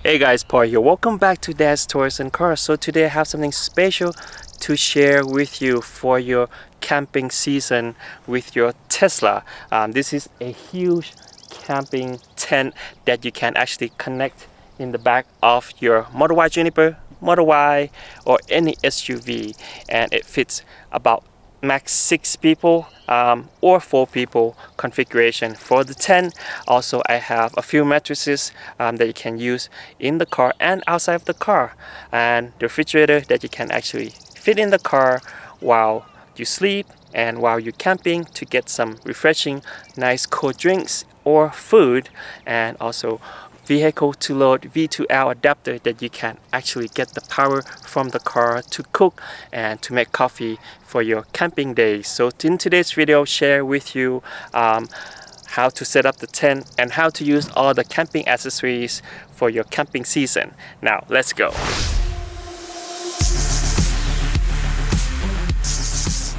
Hey guys, Paul here. Welcome back to Dad's Toys and Cars. So today I have something special to share with you for your camping season with your Tesla. This is a huge camping tent that you can actually connect in the back of your Model Y Juniper, Model Y, or any SUV, and it fits about max 6 people or 4 people configuration for the tent. Also, I have a few mattresses that you can use in the car and outside of the car, and the refrigerator that you can actually fit in the car while you sleep and while you're camping to get some refreshing nice cold drinks or food, and also vehicle to load V2L adapter that you can actually get the power from the car to cook and to make coffee for your camping days. So in today's video, share with you how to set up the tent and how to use all the camping accessories for your camping season. Now let's go.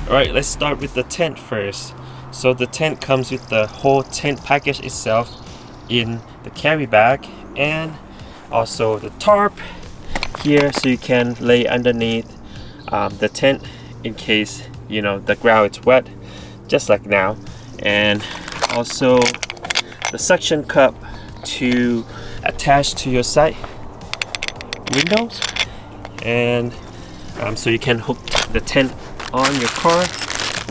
Alright, let's start with the tent first. So the tent comes with the whole tent package itself in the carry bag, and also the tarp here so you can lay underneath the tent in case the ground is wet, just like now, and also the suction cup to attach to your side windows, and so you can hook the tent on your car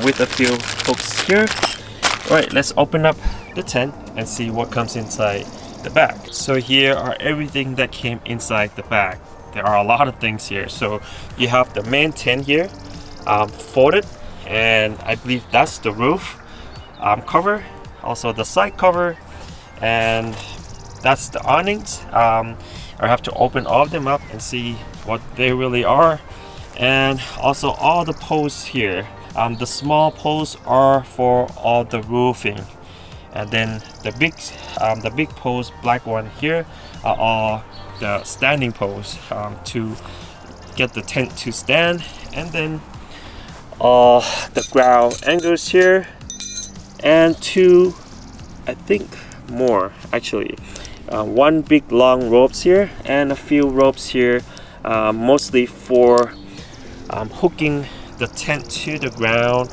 with a few hooks here. Alright, let's open up the tent and see what comes inside the bag. So here are everything that came inside the bag. There are a lot of things here. So you have the main tent here, folded, and I believe that's the roof cover, also the side cover, and that's the awnings. I have to open all of them up and see what they really are, and also all the posts here. The small posts are for all the roofing, and then the big post, black one here, are all the standing posts to get the tent to stand, and then the ground angles here, and two, I think more actually, one big long ropes here and a few ropes here, mostly for hooking the tent to the ground,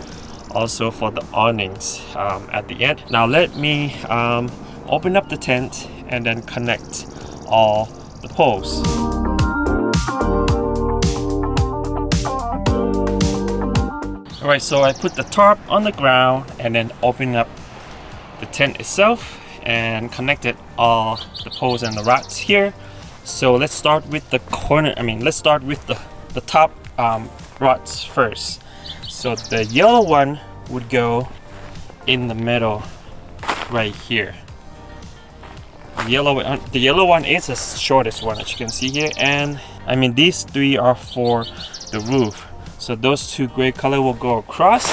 also for the awnings at the end. Now let me open up the tent and then connect all the poles. Alright, so I put the tarp on the ground and then open up the tent itself and connected all the poles and the rods here. So let's start with the let's start with the top rods first. So the yellow one would go in the middle right here. The yellow one is the shortest one, as you can see here, and these three are for the roof. So those two gray color will go across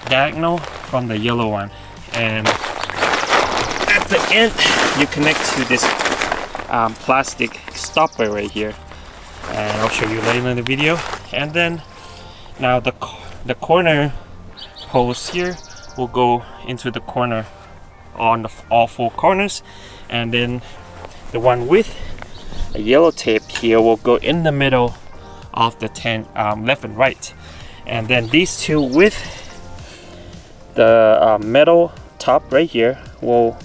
diagonal from the yellow one, and at the end you connect to this plastic stopper right here, and I'll show you later in the video. And then now the corner post here will go into the corner on all 4 corners, and then the one with a yellow tape here will go in the middle of the tent, left and right. And then these two with the metal top right here will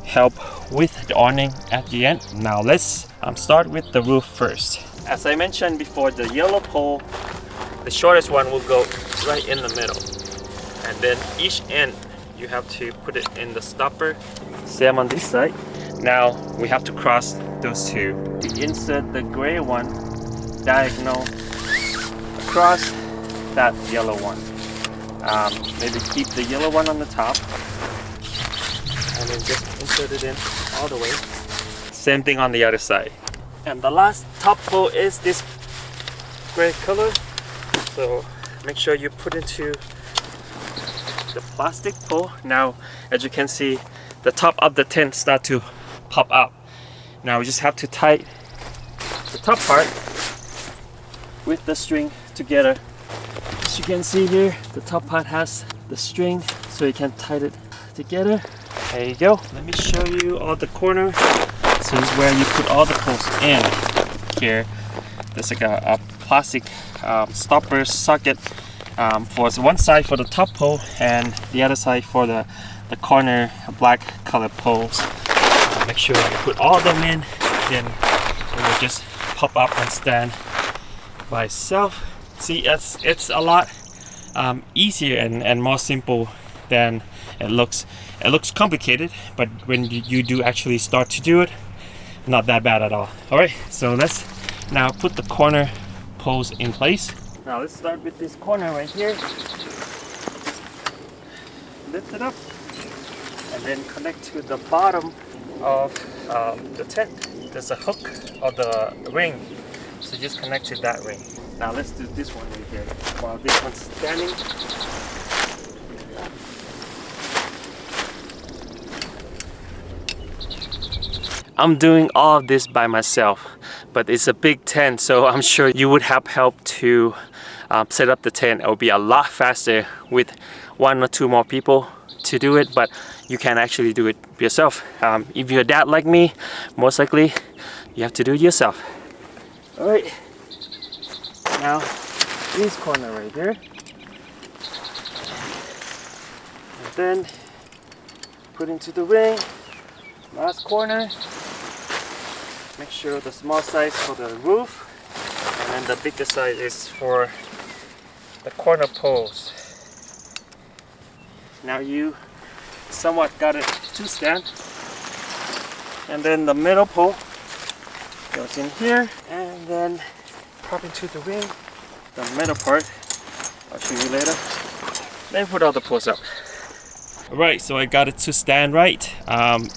help with the awning at the end. Now let's start with the roof first. As I mentioned before, the yellow pole, the shortest one, will go right in the middle, and then each end you have to put it in the stopper. Same on this side. Now we have to cross those two. We insert the gray one diagonal across that yellow one. Maybe keep the yellow one on the top and then just insert it in all the way. Same thing on the other side. And the last top pole is this gray color, so make sure you put into the plastic pole. Now as you can see, the top of the tent start to pop out. Now we just have to tie the top part with the string together. As you can see here, the top part has the string, so you can tie it together. There you go. Let me show you all the corner. this is where you put all the poles in. Here, there's like a plastic stopper socket for one side for the top pole and the other side for the corner black colored poles. Make sure you put all of them in, then it will just pop up and stand by itself. See, it's a lot easier and more simple than it looks. It looks complicated, but when you do actually start to do it, not that bad at all. Alright, so let's now put the corner poles in place. Now let's start with this corner right here. Lift it up and then connect to the bottom of the tent. There's a hook of the ring, so just connect to that ring. Now let's do this one right here while this one's standing. I'm doing all of this by myself, but it's a big tent, so I'm sure you would have help to set up the tent. It will be a lot faster with 1 or 2 more people to do it, but you can actually do it yourself. If you're a dad like me, most likely you have to do it yourself. Alright, now this corner right here, and then put into the ring. Last corner, make sure the small size for the roof, and then the bigger size is for the corner poles. Now you somewhat got it to stand, and then the middle pole goes in here, and then pop into the ring, the middle part. I'll show you later. Then put all the poles up. Alright, so I got it to stand right.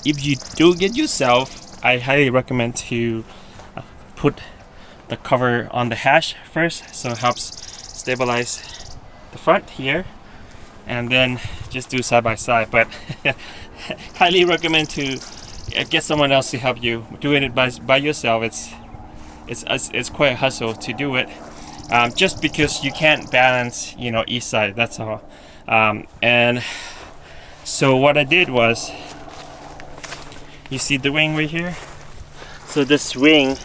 If you do it yourself, I highly recommend to put the cover on the hash first, so it helps stabilize the front here, and then just do side by side. But highly recommend to get someone else to help you. Doing it by yourself, it's quite a hustle to do it, just because you can't balance, you know, each side. That's all. And so what I did was, you see the ring right here? So this ring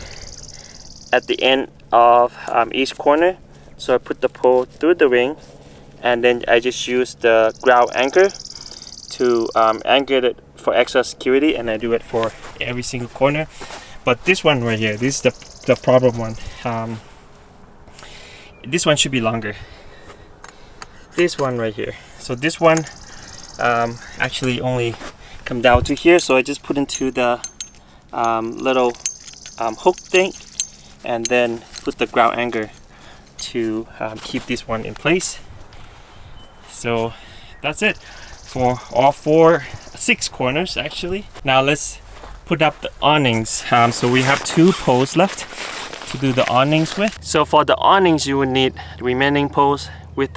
at the end of each corner, so I put the pole through the ring, and then I just use the ground anchor to anchor it for extra security, and I do it for every single corner. But this one right here, this is the problem one. This one should be longer. This one right here. So this one actually only come down to here, so I just put into the little hook thing, and then put the ground anchor to keep this one in place. So that's it for all 6 corners actually. Now let's put up the awnings. So we have 2 poles left to do the awnings with. So for the awnings, you will need the remaining poles with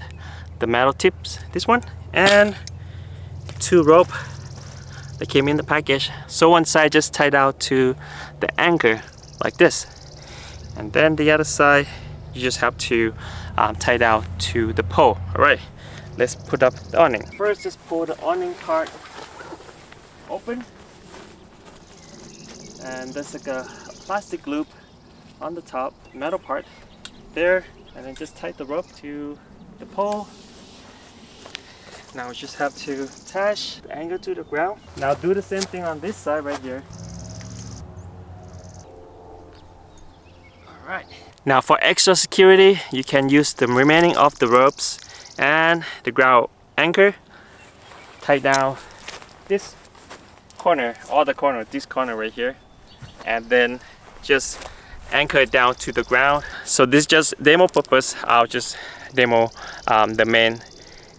the metal tips, this one, and 2 rope that came in the package. So one side just tied out to the anchor like this, and then the other side you just have to tie it out to the pole. Alright, let's put up the awning. First, just pull the awning part open, and there's like a plastic loop on the top, metal part there, and then just tie the rope to the pole. Now we just have to attach the anchor to the ground. Now do the same thing on this side right here. Alright. Now for extra security, you can use the remaining of the ropes and the ground anchor. Tie down this corner, all the corner, this corner right here, and then just anchor it down to the ground. So this just demo purpose. I'll just demo the main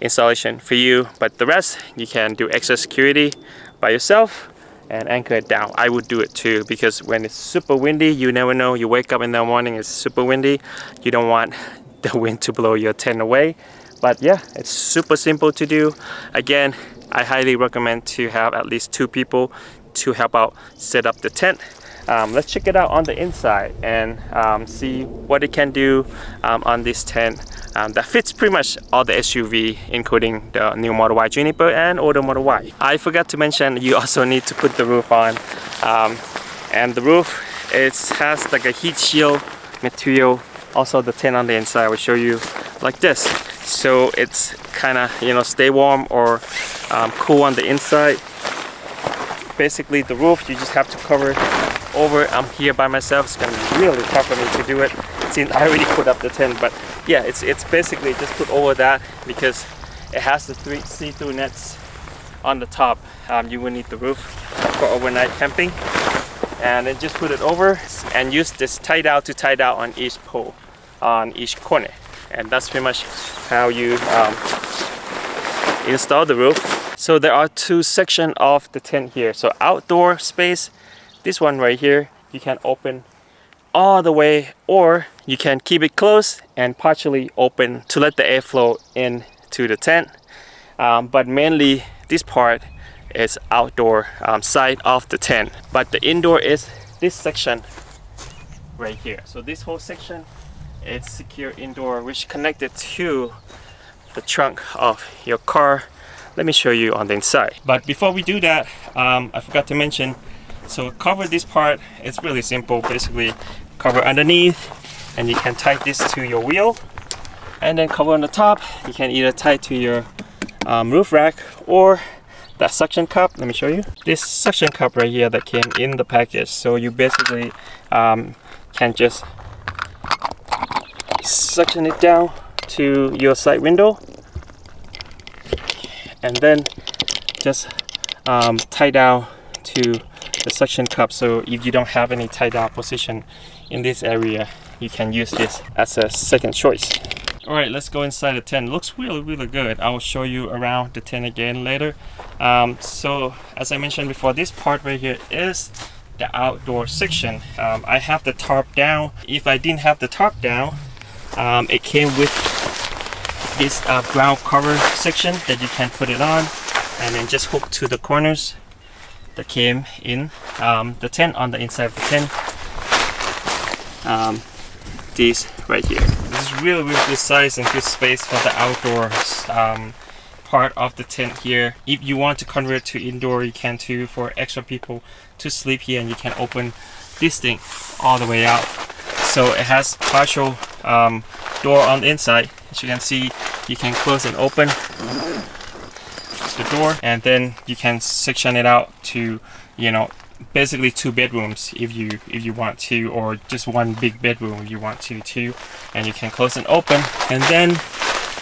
installation for you, but the rest you can do extra security by yourself and anchor it down. I would do it too, because when it's super windy, you never know, you wake up in the morning, it's super windy, you don't want the wind to blow your tent away. But yeah, it's super simple to do. Again, I highly recommend to have at least 2 people to help out set up the tent. Let's check it out on the inside and see what it can do on this tent that fits pretty much all the SUV, including the new Model Y Juniper and older Model Y. I forgot to mention, you also need to put the roof on, And the roof, it has like a heat shield material. Also the tent on the inside, I will show you like this. So it's kind of, you know, stay warm or cool on the inside. Basically the roof, you just have to cover over. I'm here by myself. It's gonna be really tough for me to do it since I already put up the tent. But yeah, it's basically just put over that because it has the 3 see-through nets on the top. You will need the roof for overnight camping, and then just put it over and use this tie dowel to tie down on each pole, on each corner, and that's pretty much how you install the roof. So there are 2 sections of the tent here. So outdoor space, this one right here, you can open all the way, or you can keep it closed and partially open to let the airflow into the tent. But mainly this part is outdoor side of the tent. But the indoor is this section right here. So this whole section is secure indoor, which connected to the trunk of your car. Let me show you on the inside. But before we do that, I forgot to mention, so cover this part, it's really simple. Basically cover underneath, and you can tie this to your wheel, and then cover on the top. You can either tie to your roof rack or that suction cup. Let me show you this suction cup right here that came in the package. So you basically can just suction it down to your side window, and then just tie down to the suction cup. So if you don't have any tie down position in this area, you can use this as a second choice. All right, let's go inside the tent. It looks really good. I will show you around the tent again later. So as I mentioned before, this part right here is the outdoor section. I have the tarp down. If I didn't have the tarp down, it came with this ground cover section that you can put it on and then just hook to the corners that came in the tent, on the inside of the tent. These right here. This is really good size and good space for the outdoors part of the tent here. If you want to convert to indoor, you can too, for extra people to sleep here, and you can open this thing all the way out. So it has partial door on the inside. As you can see, you can close and open the door, and then you can section it out to, you know, basically 2 bedrooms if you want to, or just 1 big bedroom if you want to too, and you can close and open. And then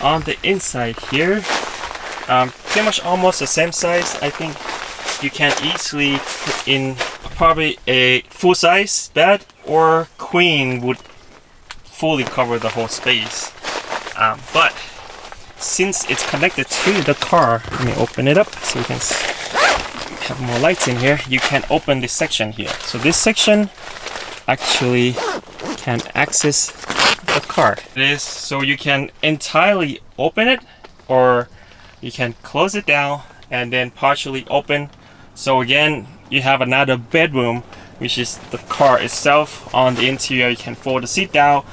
on the inside here, pretty much almost the same size. I think you can easily put in probably a full-size bed, or queen would fully cover the whole space. But since it's connected to the car, let me open it up so you can have more lights in here. You can open this section here. So this section actually can access the car. It is so you can entirely open it, or you can close it down and then partially open. So again, you have another bedroom, which is the car itself. On the interior, you can fold the seat down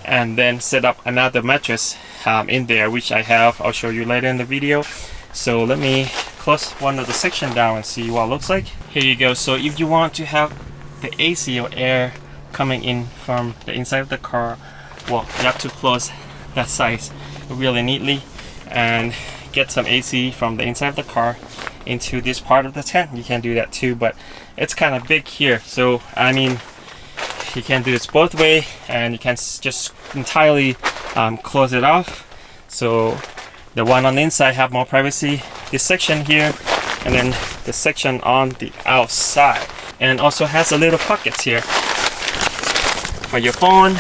and then set up another mattress in there, which I have. I'll show you later in the video. So let me close one of the section down and see what it looks like. Here you go. So if you want to have the AC or air coming in from the inside of the car, well, you have to close that size really neatly and get some AC from the inside of the car into this part of the tent. You can do that too, but it's kind of big here. So I mean, you can do this both way, and you can just entirely close it off. So the one on the inside have more privacy, this section here, and then the section on the outside, and also has a little pockets here for your phone.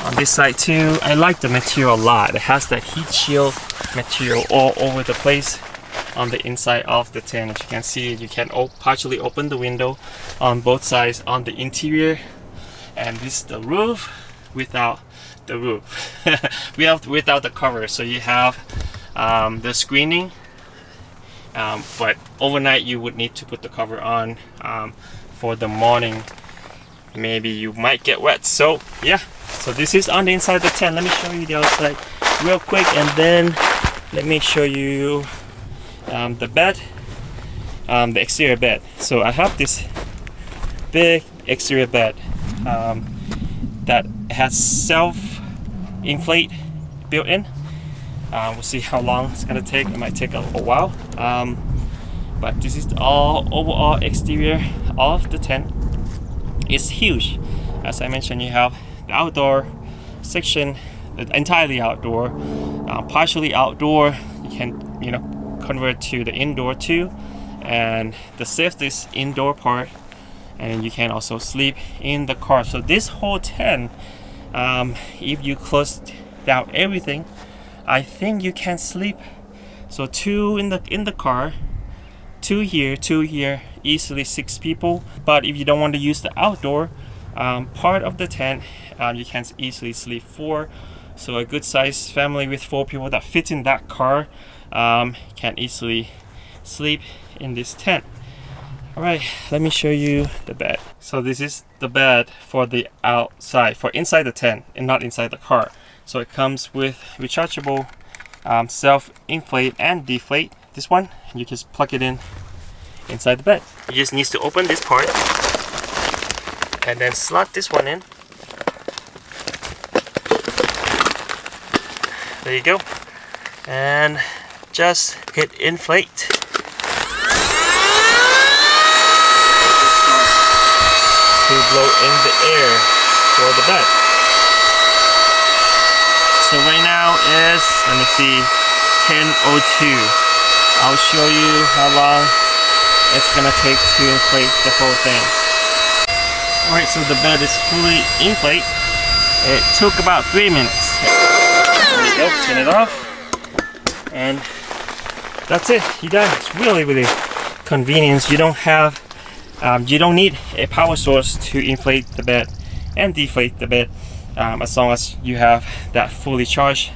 On this side too, I like the material a lot. It has that heat shield material all over the place on the inside of the tent. As you can see, you can partially open the window on both sides on the interior, and this is the roof without the roof. without the cover. So you have the screening, but overnight you would need to put the cover on. For the morning, maybe you might get wet. So yeah, so this is on the inside of the tent. Let me show you the outside real quick, and then let me show you the bed. the exterior bed. So I have this big exterior bed that has self-inflate built in. We'll see how long it's gonna take. It might take a while, but this is all overall exterior of the tent. It's huge. As I mentioned, you have the outdoor section, entirely outdoor, partially outdoor. You can, you know, convert to the indoor too, and the safest indoor part. And you can also sleep in the car. So this whole tent, if you close down everything, I think you can sleep. So 2 in the car, 2 here, easily 6 people. But if you don't want to use the outdoor part of the tent, you can easily sleep 4. So a good sized family with 4 people that fit in that car can easily sleep in this tent. Alright, let me show you the bed. So this is the bed for the outside, for inside the tent and not inside the car. So it comes with rechargeable self-inflate and deflate. This one, you just plug it in inside the bed. You just need to open this part and then slot this one in. There you go. And just hit inflate. To blow in the air for the bed. So right now is, let me see, 10:02. I'll show you how long it's gonna take to inflate the whole thing. Alright, so the bed is fully inflate. It took about 3 minutes. There you go, turn it off. And that's it, you're done. It's really convenient. You don't have you don't need a power source to inflate the bed and deflate the bed, as long as you have that fully charged.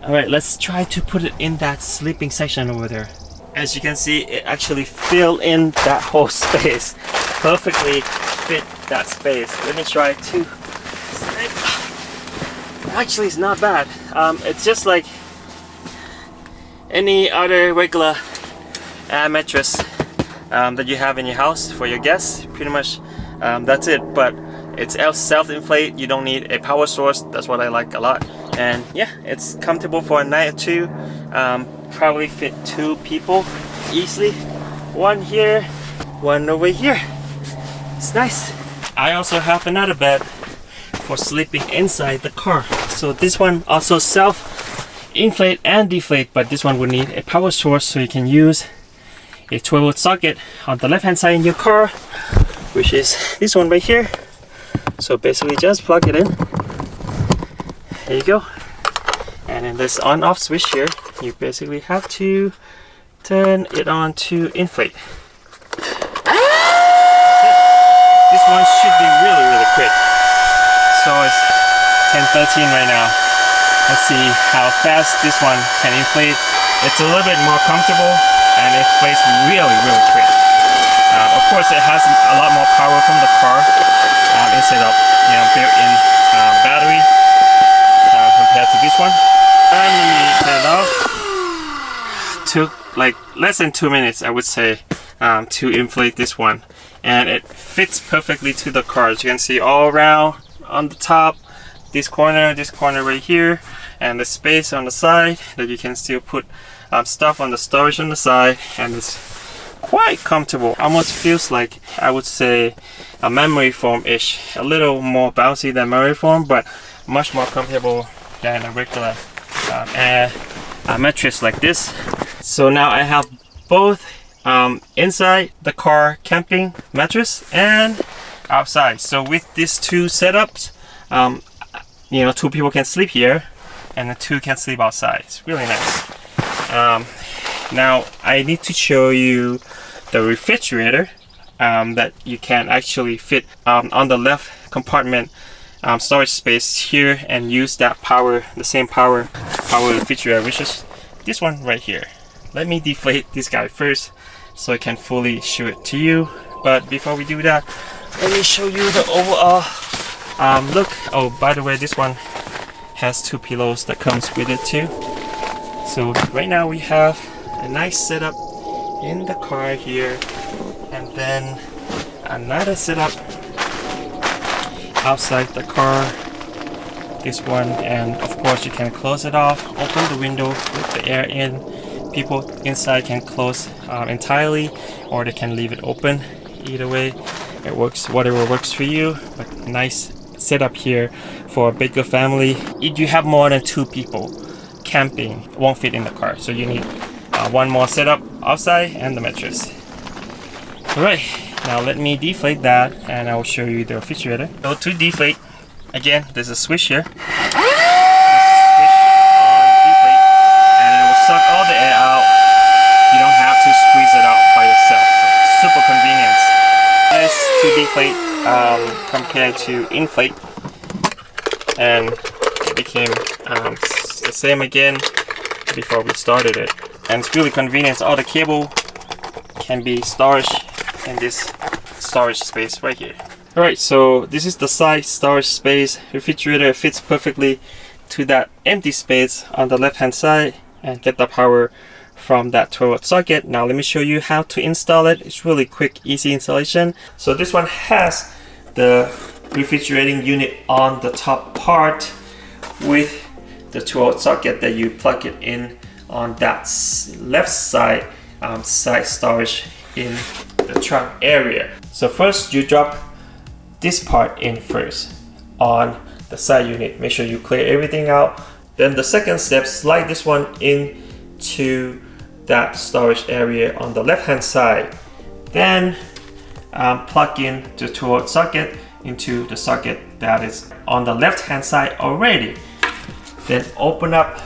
Alright, let's try to put it in that sleeping section over there. As you can see, it actually filled in that whole space. Perfectly fit that space. Let me try to sleep. Actually, it's not bad. It's just like any other regular mattress that you have in your house for your guests. Pretty much that's it, but it's self-inflate. You don't need a power source. That's what I like a lot. And yeah, it's comfortable for a night or 2. Probably fit 2 people easily. 1 here, 1 over here. It's nice. I also have another bed for sleeping inside the car. So this one also self-inflate and deflate, but this one would need a power source, so you can use a 12-volt socket on the left hand side in your car, which is this one right here. So basically just plug it in. There you go. And in this on off switch here, you basically have to turn it on to inflate. This one should be really quick. So it's 10:13 right now. Let's see how fast this one can inflate. It's a little bit more comfortable and it inflates really quick. Of course, it has a lot more power from the car instead of, you know, built-in battery compared to this one. And let me turn it off. Took like less than 2 minutes, I would say, to inflate this one, and it fits perfectly to the car. As you can see, all around on the top, this corner right here, and the space on the side that you can still put stuff on the storage on the side, and it's quite comfortable. Almost feels like, I would say, a memory foam-ish. A little more bouncy than memory foam, but much more comfortable than a regular mattress like this. So now I have both inside the car camping mattress and outside. So with these 2 setups, you know, 2 people can sleep here and the 2 can sleep outside. It's really nice. Now I need to show you the refrigerator that you can actually fit on the left compartment storage space here, and use that power, the same power refrigerator, which is this one right here. Let me deflate this guy first so I can fully show it to you. But before we do that, let me show you the overall look. Oh, by the way, this one has 2 pillows that comes with it too. So right now we have a nice setup in the car here, and then another setup outside the car, this one, and of course you can close it off, open the window, let the air in. People inside can close entirely, or they can leave it open. Either way it works, whatever works for you. But nice setup here for a bigger family. If you have more than 2 people, camping won't fit in the car, so you need one more setup outside and the mattress. Alright, now let me deflate that and I will show you the refrigerator. So to deflate, again, there's a switch here. Suck all the air out. You don't have to squeeze it out by yourself. So super convenient. Nice to deflate compared to inflate, and it became the same again before we started it. And it's really convenient. All the cable can be storage in this storage space right here. Alright, so this is the side storage space. Refrigerator fits perfectly to that empty space on the left hand side, and get the power from that 12-volt socket. Now let me show you how to install it. It's really quick, easy installation. So this one has the refrigerating unit on the top part with the 12-volt socket that you plug it in on that left side side storage in the trunk area. So first you drop this part in first on the side unit. Make sure you clear everything out. Then the second step, slide this one into that storage area on the left hand side. Then plug in the 12-volt socket into the socket that is on the left hand side already. Then open up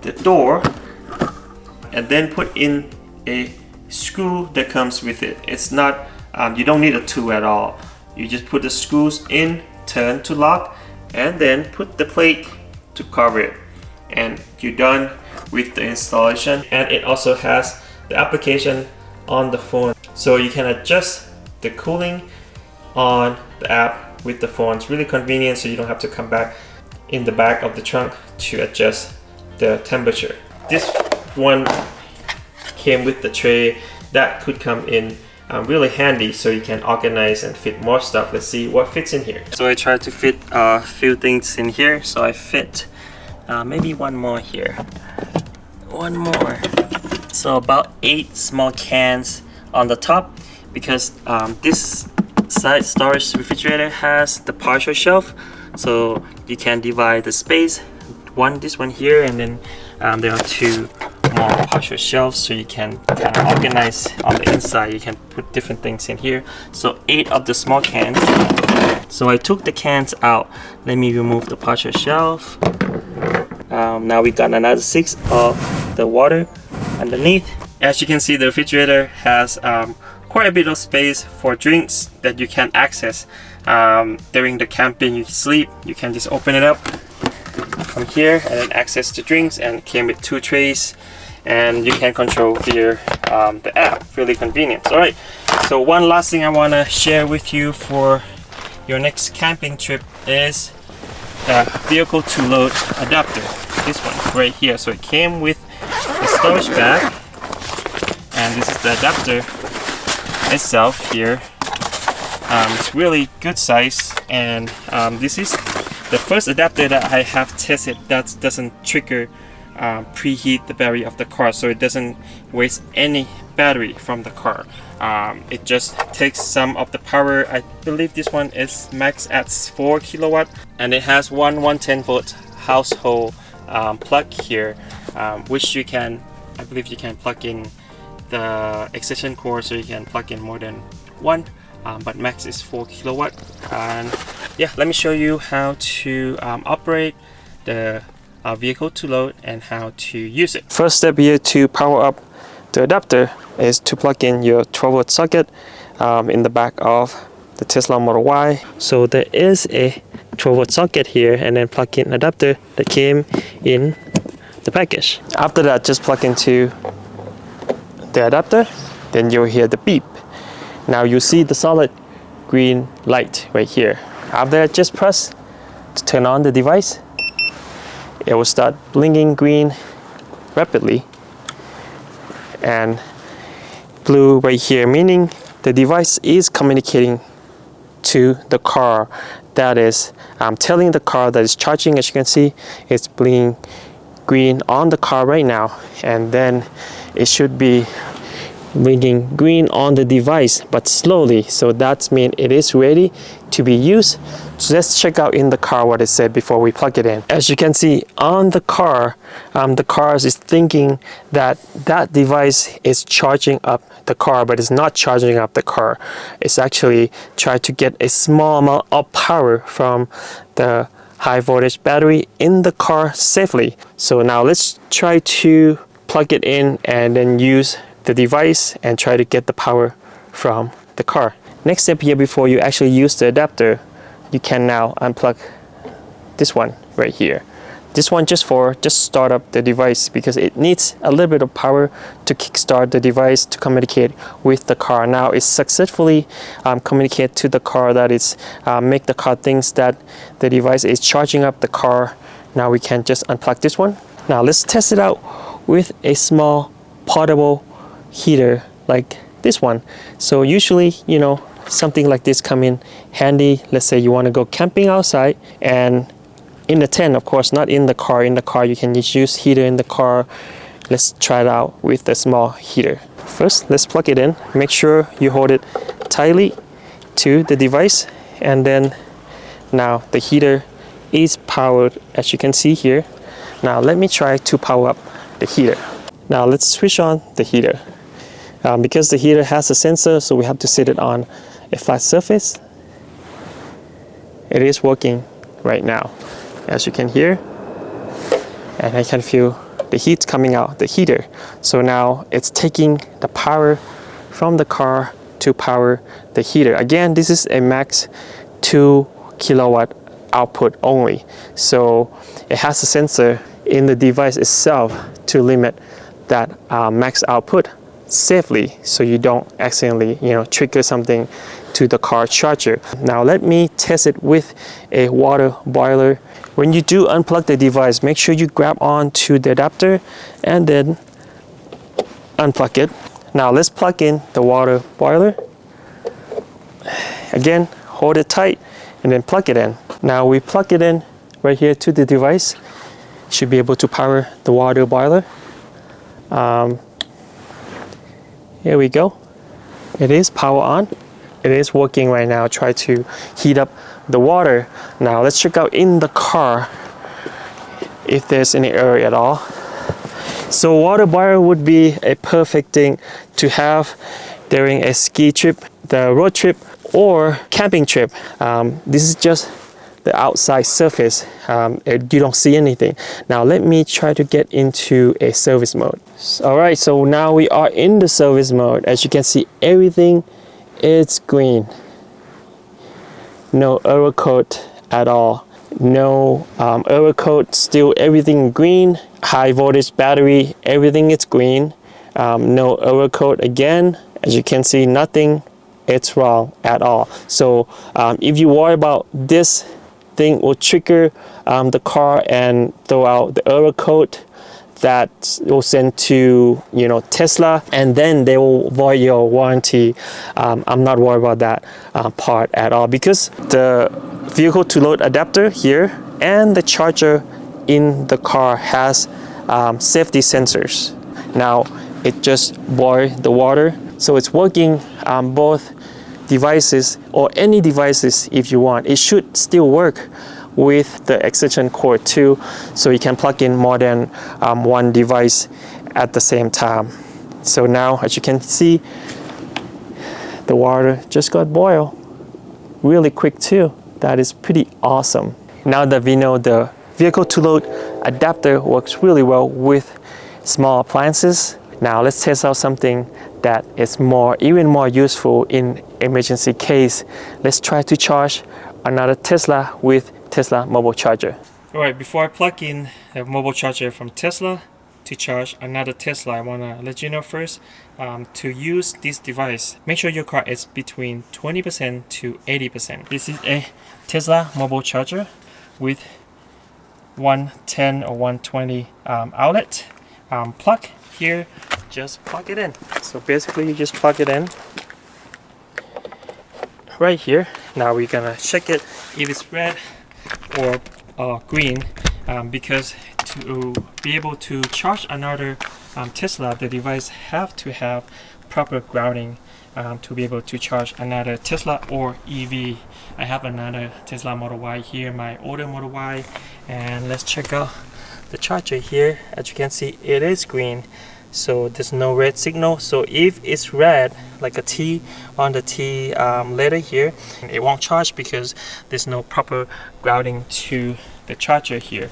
the door and then put in a screw that comes with it. It's not, you don't need a tool at all. You just put the screws in, turn to lock, and then put the plate to cover it, and you're done with the installation. And it also has the application on the phone, so you can adjust the cooling on the app with the phone. It's really convenient, so you don't have to come back in the back of the trunk to adjust the temperature. This one came with the tray that could come in really handy, so you can organize and fit more stuff. Let's see what fits in here. So I tried to fit a few things in here, so I fit maybe one more here, one more. So about 8 small cans on the top, because this side storage refrigerator has the partial shelf, so you can divide the space. This one here, and then there are 2 more partial shelves, so you can kind of organize on the inside. You can put different things in here. So 8 of the small cans. So I took the cans out. Let me remove the partial shelf. Now we got another 6 of the water underneath. As you can see, the refrigerator has quite a bit of space for drinks that you can access during the camping. You sleep, you can just open it up from here and then access the drinks, and it came with 2 trays, and you can control via the app. Really convenient. Alright, so one last thing I want to share with you for your next camping trip is the vehicle to load adapter. This one right here. So it came with the storage bag, and this is the adapter itself here. It's really good size, and this is the first adapter that I have tested that doesn't trigger preheat the battery of the car, so it doesn't waste any battery from the car. It just takes some of the power. I believe this one is max at 4 kilowatt, and it has one 110-volt household plug here, which you can, I believe you can plug in the extension cord, so you can plug in more than one, but max is 4 kilowatt. And yeah, let me show you how to operate the vehicle to load and how to use it. First step here to power up the adapter is to plug in your 12-volt socket in the back of the Tesla Model Y. So there is a 12-volt socket here, and then plug-in adapter that came in the package. After that, just plug into the adapter, then you'll hear the beep. Now you see the solid green light right here. After that, just press to turn on the device. It will start blinking green rapidly, and blue right here, meaning the device is communicating to the car. That is telling the car that it's charging. As you can see, it's blinking green on the car right now, and then it should be blinking green on the device, but slowly. So that means it is ready to be used. So let's check out in the car what it said before we plug it in. As you can see on the car is thinking that that device is charging up the car, but it's not charging up the car. It's actually trying to get a small amount of power from the high voltage battery in the car safely. So now let's try to plug it in and then use the device and try to get the power from the car. Next step here, before you actually use the adapter, you can now unplug this one right here. This one just start up the device, because it needs a little bit of power to kickstart the device to communicate with the car. Now it's successfully communicate to the car, that it's make the car thinks that the device is charging up the car. Now we can just unplug this one. Now let's test it out with a small portable heater like this one. So usually, you know, something like this come in handy. Let's say you want to go camping outside, and in the tent, of course, not in the car. In the car you can just use heater in the car. Let's try it out with the small heater. First, let's plug it in. Make sure you hold it tightly to the device, and then now the heater is powered, as you can see here. Now let me try to power up the heater. Now let's switch on the heater. Because the heater has a sensor, so we have to set it on a flat surface. It is working right now, as you can hear, and I can feel the heat coming out the heater. So now it's taking the power from the car to power the heater. Again, this is a max 2 kilowatt output only, so it has a sensor in the device itself to limit that max output safely, so you don't accidentally, you know, trigger something to the car charger. Now let me test it with a water boiler. When you do unplug the device, make sure you grab on to the adapter and then unplug it. Now let's plug in the water boiler. Again, hold it tight and then plug it in. Now we plug it in right here to the device. Should be able to power the water boiler. Here we go. It is power on. It is working right now. Try to heat up the water. Now let's check out in the car if there's any error at all. So water boiler would be a perfect thing to have during a ski trip, the road trip, or camping trip. This is just the outside surface. You don't see anything. Now let me try to get into a service mode. All right, so now we are in the service mode. As you can see, everything is green. No error code at all. No error code, still everything green. High voltage battery, everything is green. No error code again. As you can see, nothing it's wrong at all. So if you worry about this thing will trigger the car and throw out the error code that will send to, you know, Tesla, and then they will void your warranty. I'm not worried about that part at all, because the vehicle to load adapter here and the charger in the car has safety sensors. Now it just boils the water, so it's working on both devices, or any devices if you want. It should still work with the extension cord too, so you can plug in more than one device at the same time. So now, as you can see, the water just got boiled really quick too. That is pretty awesome. Now that we know the vehicle to load adapter works really well with small appliances, now let's test out something that is even more useful in emergency case. Let's try to charge another Tesla with Tesla mobile charger. All right, before I plug in the mobile charger from Tesla to charge another Tesla, I want to let you know first, to use this device, make sure your car is between 20% to 80%. This is a Tesla mobile charger with 110 or 120 outlet plug here. just plug it in. So basically you just plug it in right here. Now we're gonna check it If it's red or green, because to be able to charge another Tesla, the device have to have proper grounding to be able to charge another Tesla or EV. I have another Tesla Model Y here, my older Model Y, and let's check out the charger here. As you can see, it is green, so there's no red signal. So if it's red, like a T on the T letter here, it won't charge because there's no proper grounding to the charger here.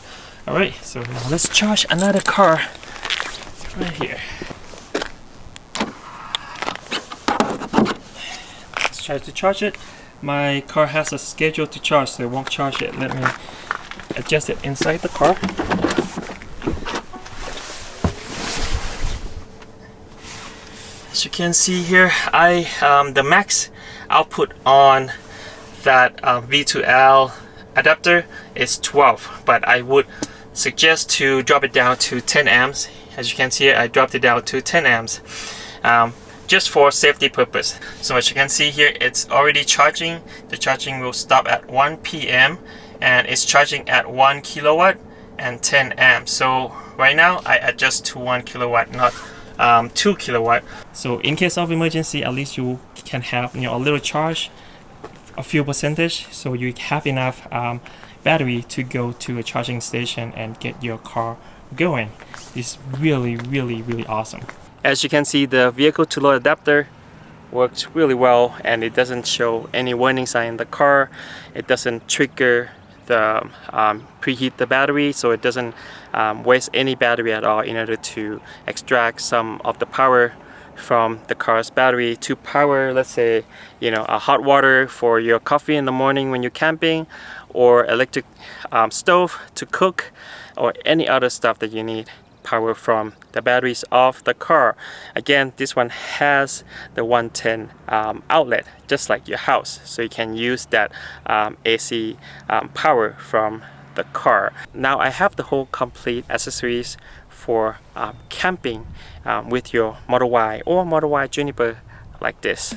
Alright, so now let's charge another car right here. Let's try to charge it. My car has a schedule to charge, so it won't charge it. Let me adjust it inside the car. As you can see here, the max output on that V2L adapter is 12, but I would suggest to drop it down to 10 amps. As you can see, I dropped it down to 10 amps just for safety purpose. So as you can see here, it's already charging. The charging will stop at 1 p.m. and it's charging at 1 kilowatt and 10 amps. So right now I adjust to 1 kilowatt, not 2 kilowatt. So in case of emergency, at least you can have a little charge, a few percentage, so you have enough battery to go to a charging station and get your car going. It's really awesome. As you can see, the vehicle to load adapter works really well, and it doesn't show any warning sign in the car. It doesn't trigger the preheat the battery, so it doesn't waste any battery at all in order to extract some of the power from the car's battery to power, let's say, a hot water for your coffee in the morning when you're camping, or electric stove to cook, or any other stuff that you need power from the batteries of the car. Again, this one has the 110 outlet, just like your house, so you can use that AC power from the car. Now I have the whole complete accessories for camping with your Model Y or Model Y Juniper like this.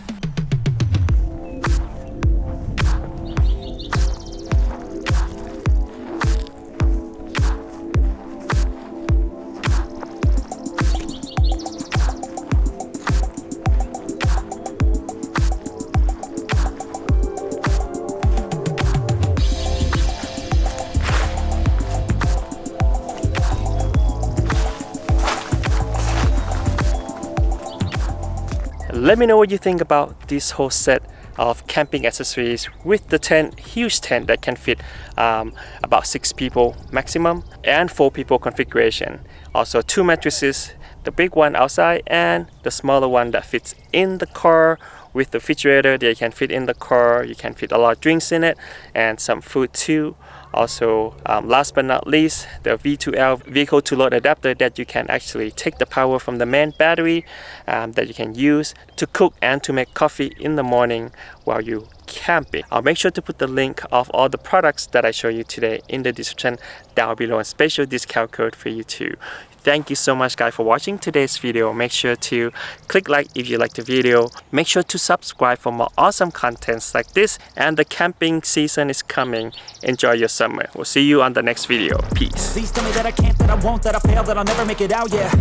Let me know what you think about this whole set of camping accessories with the tent, huge tent that can fit about 6 people maximum, and 4 people configuration. Also 2 mattresses, the big one outside and the smaller one that fits in the car with the refrigerator that you can fit in the car. You can fit a lot of drinks in it and some food too. Also, last but not least, the V2L vehicle to load adapter that you can actually take the power from the main battery that you can use to cook and to make coffee in the morning while you camping. I'll make sure to put the link of all the products that I show you today in the description down below, and special discount code for you too. Thank you so much guys for watching today's video. Make sure to click like if you like the video. Make sure to subscribe for more awesome contents like this, and the camping season is coming. Enjoy your summer. We'll see you on the next video. Peace. Please tell me that I can't, that I won't, that I fail, that I'll never make it out, yeah.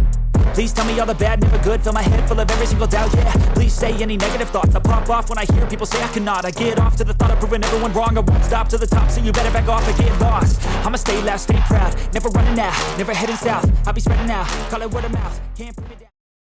Please tell me all the bad, never good. Fill my head full of every single doubt, yeah. Please say any negative thoughts. I pop off when I hear people say I cannot. I get off to the thought of proving everyone wrong. I won't stop to the top, so you better back off and get lost. I'ma stay loud, stay proud, never running out, never heading south. I'll be spreading out, call it word of mouth. Can't put me down.